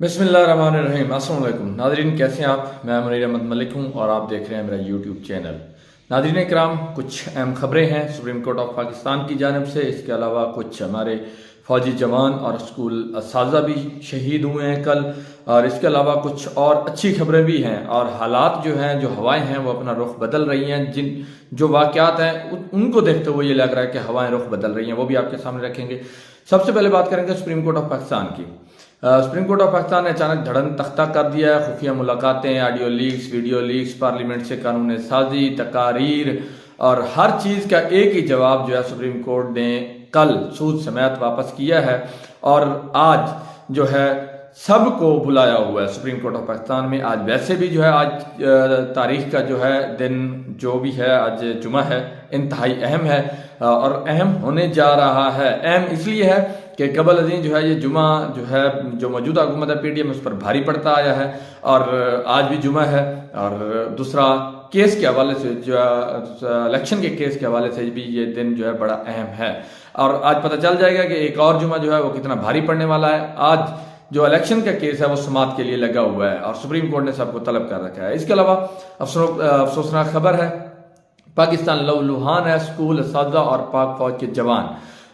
बिस्मिल्लाहिर्रहमानिर्रहीम। अस्सलाम वालेकुम नाज़रीन, कैसे हैं आप? मैं मुनीर अहमद मलिक हूं और आप देख रहे हैं मेरा यूट्यूब चैनल। नाज़रीन इकराम, कुछ अहम खबरें हैं सुप्रीम कोर्ट ऑफ पाकिस्तान की जानिब से। इसके अलावा कुछ हमारे फौजी जवान और स्कूल असातिज़ा भी शहीद हुए हैं कल, और इसके अलावा कुछ और अच्छी खबरें भी हैं। और हालात जो हैं, जो हवाएं हैं, वो अपना रुख बदल रही हैं। जो वाक़यात हैं उनको देखते हुए ये लग रहा है कि हवाएं रुख बदल रही हैं, वो भी आपके सामने रखेंगे। सबसे पहले बात करेंगे सुप्रीम कोर्ट ऑफ पाकिस्तान की। सुप्रीम कोर्ट ऑफ पाकिस्तान ने अचानक धड़न तख्ता कर दिया है। खुफिया मुलाकातें, audio leaks, video leaks, parliament से कानून साजी, तकारीर और हर चीज़ का एक ही जवाब जो है सुप्रीम कोर्ट ने कल सूद समेत वापस किया है। और आज जो है सबको बुलाया हुआ है सुप्रीम कोर्ट ऑफ पाकिस्तान में। आज वैसे भी जो है आज तारीख का जो है दिन जो भी है, आज जुमा है, इंतहाई अहम है और अहम होने जा रहा है। अहम इसलिए है कि कबल अजीम जो है ये जुमा जो है, जो मौजूदा हुकूमत है पीडीएम, उस पर भारी पड़ता आया है और आज भी जुमा है। और दूसरा, केस के हवाले से, जो इलेक्शन के केस के हवाले से भी ये दिन जो है बड़ा अहम है। और आज पता चल जाएगा कि एक और जुमा जो है वो कितना भारी पड़ने वाला है। आज जो इलेक्शन का केस है वो समाअत के लिए लगा हुआ है और सुप्रीम कोर्ट ने सबको तलब कर रखा है। इसके अलावा अफसोसनाक खबर है, पाकिस्तान लहूलुहान है, स्कूल असातिज़ा और पाक फौज के जवान,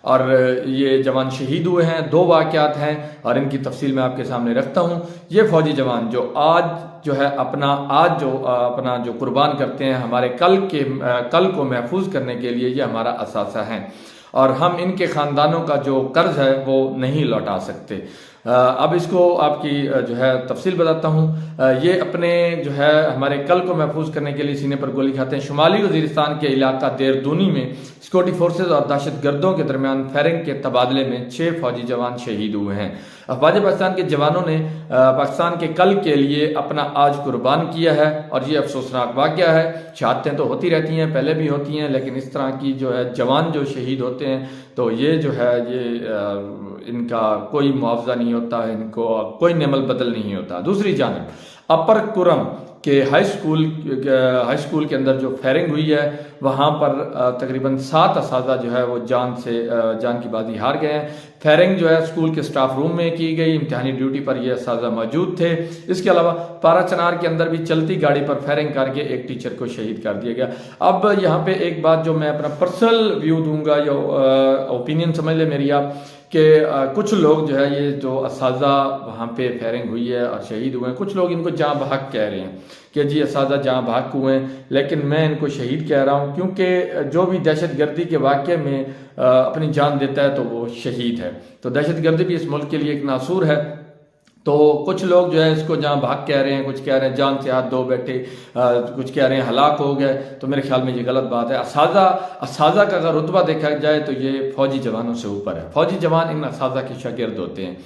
और ये जवान शहीद हुए हैं। दो वाक़यात हैं और इनकी तफसील मैं आपके सामने रखता हूँ। ये फौजी जवान जो आज जो है अपना जो कुर्बान करते हैं हमारे कल को महफूज करने के लिए, ये हमारा असासा है और हम इनके ख़ानदानों का जो कर्ज है वो नहीं लौटा सकते। अब इसको आपकी जो है तफसील बताता हूँ। ये अपने जो है हमारे कल को महफूज करने के लिए सीने पर गोली खाते हैं। शुमाली वजीरिस्तान के इलाका देरदूनी में सिक्योरिटी फोर्सेज और दहशत गर्दों के दरमियान फायरिंग के तबादले में 6 फौजी जवान शहीद हुए हैं। अफवाज पाकिस्तान के जवानों ने पाकिस्तान के कल के लिए अपना आज कुर्बान किया है और ये अफसोसनाक वाक़या है। शहादतें तो होती रहती हैं, पहले भी होती हैं, लेकिन इस तरह की जो है जवान जो शहीद होते हैं तो ये जो है इनका कोई मुआवजा नहीं होता है, इनको कोई नेमल बदल नहीं होता। दूसरी जानब अपर कुरम के हाई स्कूल के अंदर जो फायरिंग हुई है वहाँ पर तकरीबन 7 असातिज़ा जो है वो जान की बाजी हार गए हैं। फायरिंग जो है स्कूल के स्टाफ रूम में की गई। इम्तिहानी ड्यूटी पर ये असातिज़ा मौजूद थे। इसके अलावा पारा चनार के अंदर भी चलती गाड़ी पर फायरिंग करके एक टीचर को शहीद कर दिया गया। अब यहाँ पे एक बात जो मैं अपना पर्सनल व्यू दूंगा, या ओपिनियन समझ ले मेरी आप, कि कुछ लोग जो है ये जो असातिज़ा वहाँ पे फायरिंग हुई है और शहीद हुए हैं, कुछ लोग इनको जाँ बहक कह रहे हैं कि जी असातिज़ा जाँ बहक हुए हैं, लेकिन मैं इनको शहीद कह रहा हूँ क्योंकि जो भी दहशत गर्दी के वाक़े में अपनी जान देता है तो वो शहीद है। तो दहशत गर्दी भी इस मुल्क के लिए एक नासूर है। तो कुछ लोग जो है इसको जहाँ भाग कह रहे हैं, कुछ कह रहे हैं जान से हाथ धो बैठे, कुछ कह रहे हैं हलाक हो गए। तो मेरे ख्याल में ये गलत बात है। असातिज़ा का अगर रुतबा देखा जाए तो ये फौजी जवानों से ऊपर है। फौजी जवान इन असातिज़ा के शागिर्द होते हैं।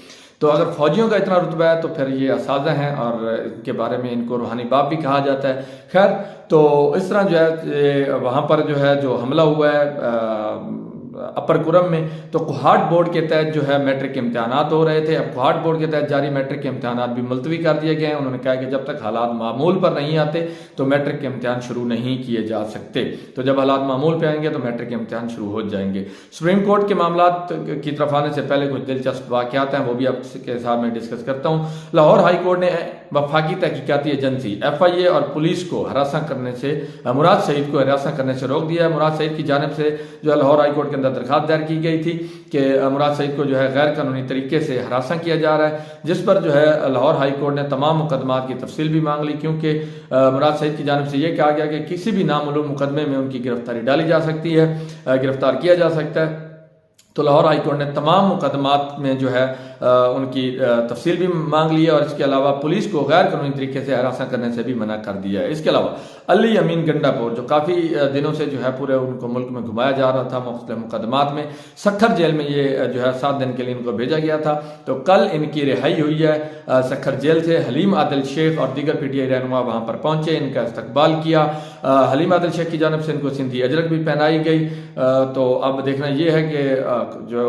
तो अगर फौजियों का इतना रुतबा है तो फिर ये असातिज़ा हैं और इनके बारे में इनको रूहानी बाप भी कहा जाता है। खैर, तो इस तरह जो है वहाँ पर जो है जो हमला हुआ है अपर कुरम में, तो कोहाट बोर्ड के तहत जो है मैट्रिक के इम्तहानात हो रहे थे। अब कोहाट बोर्ड के तहत जारी मैट्रिक के इम्तहानात भी मुलतवी कर दिए गए हैं। उन्होंने कहा कि जब तक हालात मामूल पर नहीं आते तो मैट्रिक के इम्तहान शुरू नहीं किए जा सकते। तो जब हालात मामूल पे आएंगे तो मैट्रिक के इम्तहान शुरू हो जाएंगे। सुप्रीम कोर्ट के मामलात की तरफ आने से पहले कुछ दिलचस्प वाक़यात हैं, वो भी आपके साथ में डिस्कस करता हूँ। लाहौर हाई कोर्ट ने वफाकी तहकीकाती एजेंसी FIA और पुलिस को हरासा करने से, मुराद सईद को हरासा करने से रोक दिया है। मुराद सईद की जानिब से जो है लाहौर हाई कोर्ट के अंदर दरखास्त दायर की गई थी कि मुराद सईद को जो है गैर कानूनी तरीके से हरासा किया जा रहा है, जिस पर जो है लाहौर हाई कोर्ट ने तमाम मुकदमात की तफसील भी मांग ली, क्योंकि मुराद सईद की जानिब से यह कहा गया कि किसी भी नामालूम मुकदमे में उनकी गिरफ्तारी डाली जा सकती है, गिरफ्तार किया जा सकता है। तो लाहौर हाई कोर्ट ने तमाम मुकदमात में जो है उनकी तफसील भी मांग ली है और इसके अलावा पुलिस को गैर कानूनी तरीके से हरासा करने से भी मना कर दिया है। इसके अलावा अली अमीन गंडापुर, जो काफ़ी दिनों से जो है पूरे उनको मुल्क में घुमाया जा रहा था मुख्तलिफ मुकदमात में, सखर जेल में ये जो है 7 दिन के लिए इनको भेजा गया था। तो कल इनकी रिहाई हुई है सखर जेल से। हलीम आदिल शेख और दीगर PTI रहनुमा वहाँ पर पहुँचे, इनका इस्तकबाल किया। हलीम आदिल शेख की जानब से इनको सिंधी अजरक भी पहनाई गई। तो अब देखना ये है कि जो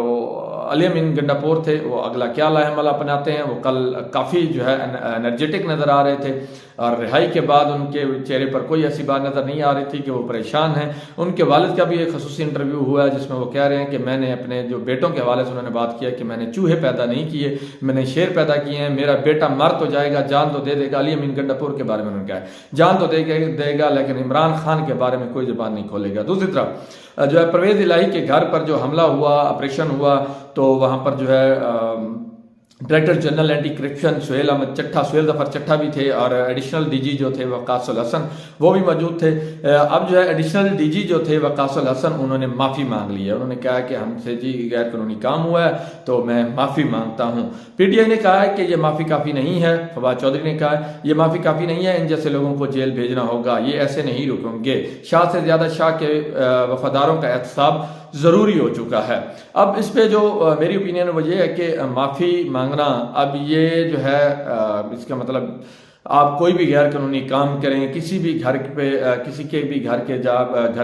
अली अमीन गंडापुर थे वो अगला क्या लाहेमल अपनाते हैं। वो कल काफ़ी जो है एनर्जेटिक नज़र आ रहे थे और रिहाई के बाद उनके चेहरे पर कोई ऐसी बात नज़र नहीं आ रही थी कि वो परेशान हैं। उनके वालिद का भी एक खसूसी इंटरव्यू हुआ है जिसमें वो कह रहे हैं कि मैंने अपने जो बेटों के हवाले से उन्होंने बात किया कि मैंने चूहे पैदा नहीं किए, मैंने शेर पैदा किए हैं, मेरा बेटा मर तो जाएगा, जान तो दे देगा। अली अमीन गंडापुर के बारे में उन्होंने कहा है जान तो देगा लेकिन इमरान खान के बारे में कोई जुबान नहीं खोलेगा। दूसरी तरफ जो है परवेज इलाही के घर पर जो हमला हुआ, ऑपरेशन हुआ, तो वहाँ पर जो है director general anti corruption Suhail Ahmed Chattha, Suhail Zafar Chattha भी थे और एडिशनल डीजी जो थे वकासुल हसन वो भी मौजूद थे। अब जो है एडिशनल डीजी जो थे वकासुल हसन उन्होंने माफ़ी मांग ली है। उन्होंने कहा कि हमसे जी गैर कानूनी काम हुआ है तो मैं माफ़ी मांगता हूँ। पीटीआई ने कहा है कि ये माफ़ी काफ़ी नहीं है। फवाद चौधरी ने कहा है ये माफ़ी काफ़ी नहीं है, इन जैसे लोगों को जेल भेजना होगा, ये ऐसे नहीं रुकेंगे। शाह से ज़्यादा शाह के वफादारों का एहतसाब ज़रूरी हो चुका है। अब इस पे जो मेरी ओपिनियन वो ये है कि माफ़ी मांगना, अब ये जो है इसका मतलब आप कोई भी गैर कानूनी काम करें, किसी भी घर पे किसी के भी घर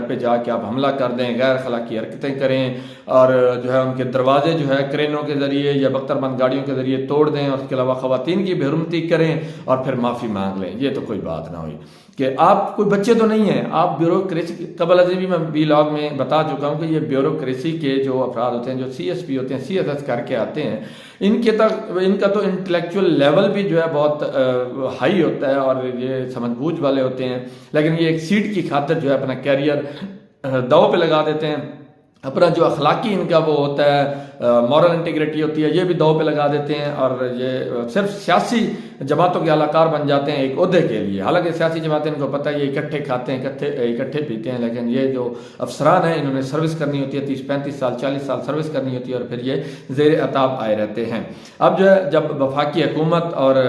पे जाके आप हमला कर दें, गैर अखलाकी हरकतें करें और जो है उनके दरवाजे जो है क्रेनों के ज़रिए या बख्तरबंद गाड़ियों के ज़रिए तोड़ दें और उसके अलावा ख़वातीन की बेहरुमती करें और फिर माफ़ी मांग लें, ये तो कोई बात ना हुई। कि आप कोई बच्चे तो नहीं हैं, आप ब्यूरोक्रेसी, कबल अजी भी मैं व्लॉग में बता चुका हूँ कि ये ब्यूरोक्रेसी के जो अफराद होते हैं, जो CSP होते हैं, CSS करके आते हैं, इनका तो इंटेलेक्चुअल लेवल भी जो है बहुत हाई होता है और ये समझबूझ वाले होते हैं, लेकिन ये एक सीट की खातिर जो है अपना कैरियर दांव पे लगा देते हैं, अपना जो अखलाकी इनका वो होता है मॉरल इंटीग्रिटी होती है ये भी दांव पे लगा देते हैं और ये सिर्फ सियासी जमातों के अलाकार बन जाते हैं एक ओहदे के लिए। हालांकि सियासी जमातें इनको पता है ये इकट्ठे खाते हैं, इकट्ठे पीते हैं, लेकिन ये जो अफसरान हैं इन्होंने सर्विस करनी होती है, 30-35 साल 40 साल सर्विस करनी होती है और फिर ये ज़ेर अताब आए रहते हैं। अब जो है जब वफाकी हुकूमत और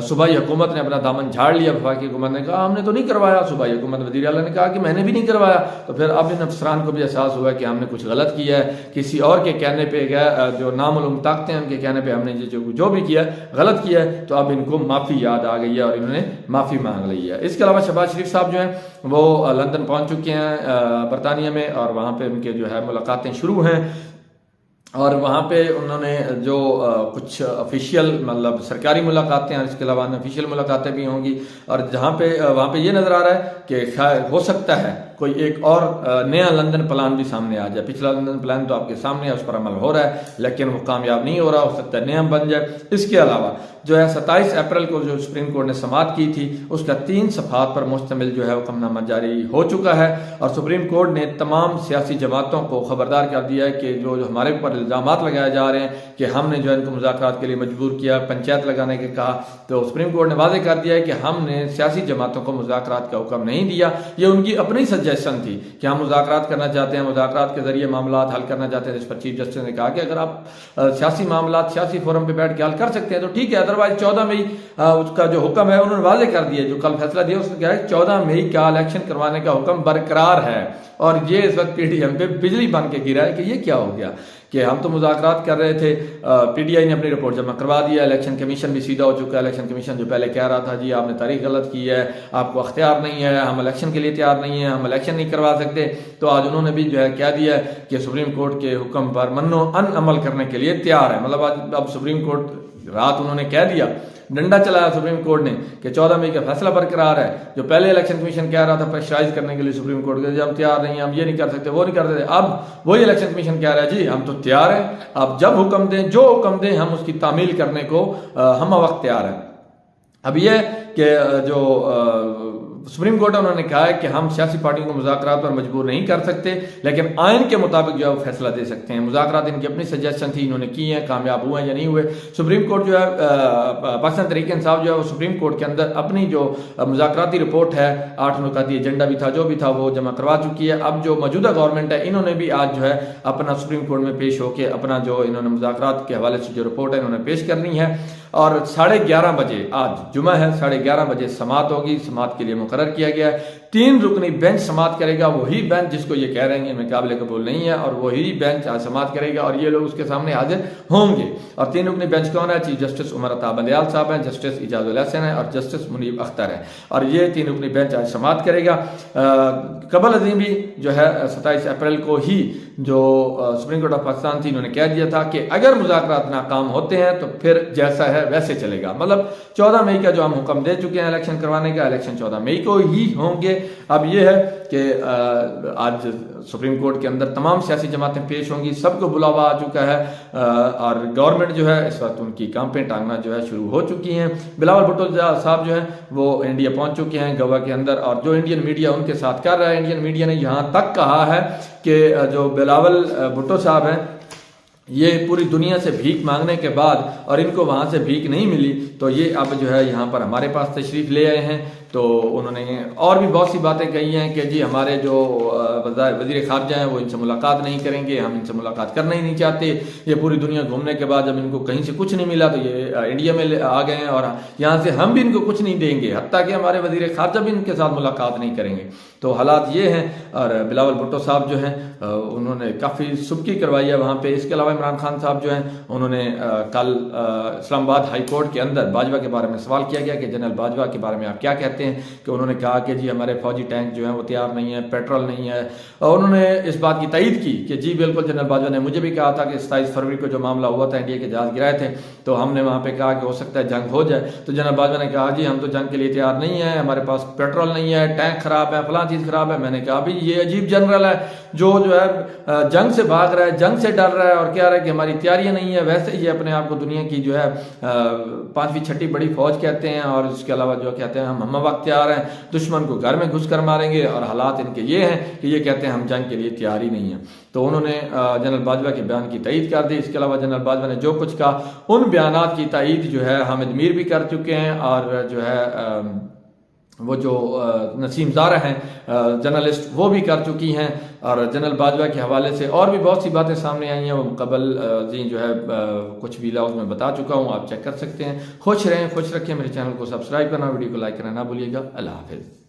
सूबाई हुकूमत ने अपना दामन झाड़ लिया, वफाकी हुकूमत ने कहा हमने तो नहीं करवाया, सूबाई हुकूमत वज़ीर आला ने कहा कि मैंने भी नहीं करवाया, तो फिर अब इन अफसरान को भी एहसास हुआ कि हमने कुछ गलत किया है, किसी और के कहने पे गया, जो नामालूम ताकतें हैं उनके कहने पे हमने जो भी किया गलत किया है, तो अब इनको माफ़ी याद आ गई है और इन्होंने माफ़ी मांग ली है। इसके अलावा शहबाज शरीफ साहब जो हैं वो लंदन पहुंच चुके हैं बरतानिया में और वहाँ पे उनके जो है मुलाकातें शुरू हैं और वहाँ पे उन्होंने जो कुछ ऑफिशियल मतलब सरकारी मुलाकातें हैं, इसके अलावा अनऑफिशियल मुलाकातें भी होंगी और जहाँ पे वहाँ पे ये नज़र आ रहा है कि हो सकता है कोई एक और नया लंदन प्लान भी सामने आ जाए। पिछला लंदन प्लान तो आपके सामने है, उस पर अमल हो रहा है लेकिन वो कामयाब नहीं हो रहा, हो सकता है नया बन जाए। इसके अलावा जो है 27 अप्रैल को जो सुप्रीम कोर्ट ने समाअत की थी उसका 3 सफ़हात पर मुश्तमिल जो है हुक्मनामा जारी हो चुका है और सुप्रीम कोर्ट ने तमाम सियासी जमातों को खबरदार कर दिया है कि जो हमारे ऊपर इल्ज़ामात लगाए जा रहे हैं कि हमने जो है इनको मुज़ाकरात के लिए मजबूर किया, पंचायत लगाने के कहा, तो सुप्रीम कोर्ट ने वाज़ेह कर दिया है कि हमने सियासी जमातों को मुज़ाकरात का हुक्म नहीं दिया, ये उनकी अपनी सजेशन थी कि हम मुज़ाकरात करना चाहते हैं, मुज़ाकरात के जरिए मामला हल करना चाहते हैं। इस पर चीफ जस्टिस ने कहा कि अगर आप सियासी मामला सियासी फोरम पर बैठ के हल कर सकते हैं तो ठीक है, अदरवाइज 14 मई उसका जो हुक्म है उन्होंने वाज़ेह कर दिया, जो कल फैसला दिया उसने कहा है 14 मई का इलेक्शन करवाने का हुक्म बरकरार है। और ये इस वक्त PTM पे बिजली बन के गिरा है कि ये क्या हो गया कि हम तो मुज़ाकरात कर रहे थे, PTI ने अपनी रिपोर्ट जमा करवा दिया, इलेक्शन कमीशन भी सीधा हो चुका है। इलेक्शन कमीशन जो पहले कह रहा था जी आपने तारीख गलत की है, आपको अख्तियार नहीं है, हम इलेक्शन के लिए तैयार नहीं है, हम इलेक्शन नहीं करवा सकते, तो आज उन्होंने भी जो है कह दिया है कि सुप्रीम कोर्ट के हुक्म पर मन्नो अन अमल करने के लिए तैयार है। मतलब आज अब सुप्रीम कोर्ट रात उन्होंने कह दिया, डंडा चलाया सुप्रीम कोर्ट ने कि 14 मई का फैसला बरकरार है। जो पहले इलेक्शन कमीशन कह रहा था प्रेशराइज करने के लिए सुप्रीम कोर्ट के, हम तैयार नहीं, हम ये नहीं कर सकते, वो नहीं कर सकते, अब वही इलेक्शन कमीशन कह रहा है जी हम तो तैयार हैं, आप जब हुक्म दें, जो हुक्म दें, हम उसकी तामील करने को हम वक्त तैयार हैं। अब यह कि जो सुप्रीम कोर्ट है उन्होंने कहा है कि हम सियासी पार्टियों को मुज़ाकरात पर मजबूर नहीं कर सकते, लेकिन आइन के मुताबिक जो है वो फैसला दे सकते हैं। मुज़ाकरात इनकी अपनी सजेशन थी, इन्होंने की हैं, कामयाब हुए हैं या नहीं हुए। सुप्रीम कोर्ट जो है पाकिस्तान तहरीक इंसाफ जो है वो सुप्रीम कोर्ट के अंदर अपनी जो मुज़ाकराती रिपोर्ट है 8 नुकाती एजेंडा भी था, जो भी था वो जमा करवा चुकी है। अब जो मौजूदा गवर्नमेंट है इन्होंने भी आज जो है अपना सुप्रीम कोर्ट में पेश होकर अपना जो इन्होंने मुज़ाकरात के हवाले से जो रिपोर्ट है इन्होंने पेश करनी है और 11:30 बजे, आज जुमा है, 11:30 बजे समाअत होगी। समाअत के लिए मुकर्रर किया गया है 3 रुकनी बेंच समाप्त करेगा, वही बेंच जिसको ये कह रहे हैं मैं काबिल कबूल नहीं है, और वही बेंच आज समाप्त करेगा और ये लोग उसके सामने हाजिर होंगे। और 3 रुकनी बेंच कौन है? चीफ जस्टिस उमर अता बंदयाल साहब हैं, जस्टिस इजाजुल हसन है और जस्टिस मुनीब अख्तर है। और ये 3 रुकनी बेंच आज समाप्त करेगा। कबल अजीम भी जो है 27 अप्रैल को ही जो सुप्रीम कोर्ट ऑफ पाकिस्तान थी, इन्होंने कह दिया था कि अगर मुज़ाकरात नाकाम होते हैं तो फिर जैसा है वैसे चलेगा। मतलब 14 मई का जो हम हुक्म दे चुके हैं इलेक्शन करवाने का, इलेक्शन 14 मई को ही होंगे। अब ये है कि आज सुप्रीम कोर्ट के अंदर तमाम सियासी जमातें पेश होंगी, सबको बुलावा आ चुका है और गवर्नमेंट जो है इस वक्त उनकी कांपें टांगना जो है शुरू हो चुकी हैं। बिलावल भुट्टो साहब जो है वो इंडिया पहुंच चुके हैं गोवा के अंदर, और जो इंडियन मीडिया उनके साथ कर रहा है, इंडियन मीडिया ने यहाँ तक कहा है कि जो बिलावल भुट्टो साहब हैं ये पूरी दुनिया से भीख मांगने के बाद और इनको वहाँ से भीख नहीं मिली तो ये अब जो है यहाँ पर हमारे पास तशरीफ़ ले आए हैं। तो उन्होंने और भी बहुत सी बातें कही हैं कि जी हमारे जो वज़ीर ख़ारजा हैं वो इनसे मुलाकात नहीं करेंगे, हम इनसे मुलाकात करना ही नहीं चाहते। ये पूरी दुनिया घूमने के बाद जब इनको कहीं से कुछ नहीं मिला तो ये इंडिया में आ गए हैं और यहाँ से हम भी इनको कुछ नहीं देंगे, हत्ता कि हमारे वज़ीर ख़ारजा भी इनके साथ मुलाकात नहीं करेंगे। तो हालात ये हैं। और बिलावल भुट्टो साहब जो हैं उन्होंने काफ़ी सुबकी करवाई है वहाँ पे। इसके अलावा इमरान खान साहब जो हैं उन्होंने कल इस्लामाबाद हाई कोर्ट के अंदर बाजवा के बारे में सवाल किया गया कि जनरल बाजवा के बारे में आप क्या कहते हैं, कि उन्होंने कहा कि जी हमारे फौजी टैंक जो हैं वो तैयार नहीं है, पेट्रोल नहीं है। और उन्होंने इस बात की तईद की कि जी बिल्कुल जनरल बाजवा ने मुझे भी कहा था कि 27 फरवरी को जो मामला हुआ था, इंडिया के जहाज गिराए थे, तो हमने वहाँ पे कहा कि हो सकता है जंग हो जाए। तो जनरल बाजवा ने कहा जी हम तो जंग के लिए तैयार नहीं है, हमारे पास पेट्रोल नहीं है, टैंक खराब है, फलां चीज़ खराब है। मैंने कहा भाई ये अजीब जनरल है जो है जंग से भाग रहा है, जंग से डर रहा है और कह रहा है कि हमारी तैयारियां नहीं है। वैसे ये अपने आप को दुनिया की जो है 5वीं 6ठी बड़ी फौज कहते हैं और इसके अलावा जो कहते हैं हम वक्त तैयार हैं, दुश्मन को घर में घुस कर मारेंगे। और हालात इनके ये हैं कि ये कहते हैं हम जंग के लिए तैयार ही नहीं है। तो उन्होंने जनरल बाजवा के बयान की तईद कर दी। इसके अलावा जनरल बाजवा ने जो कुछ कहा उन बयानात की तईद जो है हामिद मीर भी कर चुके हैं और जो है वो जो नसीम ज़ारा हैं जर्नलिस्ट वो भी कर चुकी हैं। और जनरल बाजवा के हवाले से और भी बहुत सी बातें सामने आई हैं, वो कबल जी जो है कुछ भी लाउज में बता चुका हूँ, आप चेक कर सकते हैं। खुश रहें, खुश रखें। मेरे चैनल को सब्सक्राइब करना, वीडियो को लाइक करना ना भूलिएगा। अल्लाह हाफिज़।